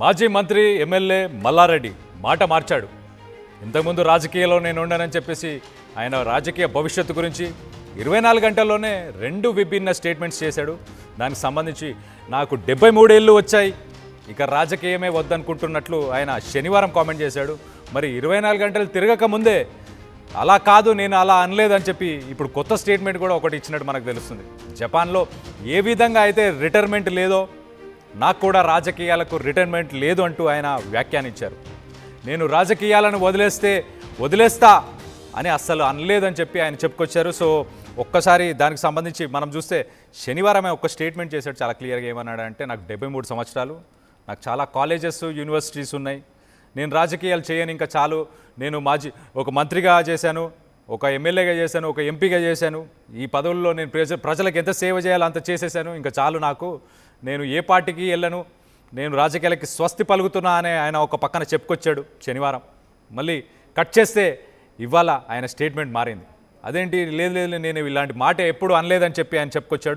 మాజీ మంత్రి ఎమ్మెల్యే మల్లారెడ్డి మాట మార్చాడు. ఇంతకుముందు రాజకీయాల్లో నేను ఉండనని చెప్పేసి ఆయన రాజకీయ భవిష్యత్తు గురించి 24 గంటల్లోనే 2 విభిన్న స్టేట్మెంట్స్ చేశాడు. దానికి సంబంధించి నాకు 73 ఏళ్ళు వచ్చాయి, ఇక రాజకీయమే వద్దనుకుంటున్నట్లు ఆయన శనివారం కామెంట్ చేశాడు. మరి 24 గంటలు తిరగక ముందే అలా కాదు, నేను అలా అనలేదని చెప్పి ఇప్పుడు కొత్త స్టేట్మెంట్ కూడా ఒకటి ఇచ్చినట్టు మనకు తెలుస్తుంది. జపాన్లో ఏ విధంగా అయితే రిటైర్మెంట్ లేదో నాకు కూడా రాజకీయాలకు రిటైర్మెంట్ లేదు అంటూ ఆయన వ్యాఖ్యానించారు. నేను రాజకీయాలను వదిలేస్తా అని అస్సలు అనలేదని చెప్పి ఆయన చెప్పుకొచ్చారు. సో ఒక్కసారి దానికి సంబంధించి మనం చూస్తే శనివారమే ఒక స్టేట్మెంట్ చేశాడు. చాలా క్లియర్గా ఏమన్నాడంటే, నాకు 73 సంవత్సరాలు, నాకు చాలా కాలేజెస్ యూనివర్సిటీస్ ఉన్నాయి, నేను రాజకీయాలు చేయను ఇంకా చాలు, నేను ఒక మంత్రిగా చేశాను, ఒక ఎమ్మెల్యేగా చేశాను, ఒక ఎంపీగా చేశాను, ఈ పదవుల్లో నేను ప్రజలకు ఎంత సేవ చేయాలో అంత చేసేసాను, ఇంకా చాలు నాకు, నేను ఏ పార్టీకి వెళ్ళను, నేను రాజకీయాలకి స్వస్తి పలుకుతున్నా అని ఆయన ఒక పక్కన చెప్పుకొచ్చాడు శనివారం. మళ్ళీ కట్ చేస్తే ఇవాళ ఆయన స్టేట్మెంట్ మారింది. అదేంటి, లేదు నేను ఇలాంటి మాట ఎప్పుడు అనలేదని చెప్పి ఆయన చెప్పుకొచ్చాడు.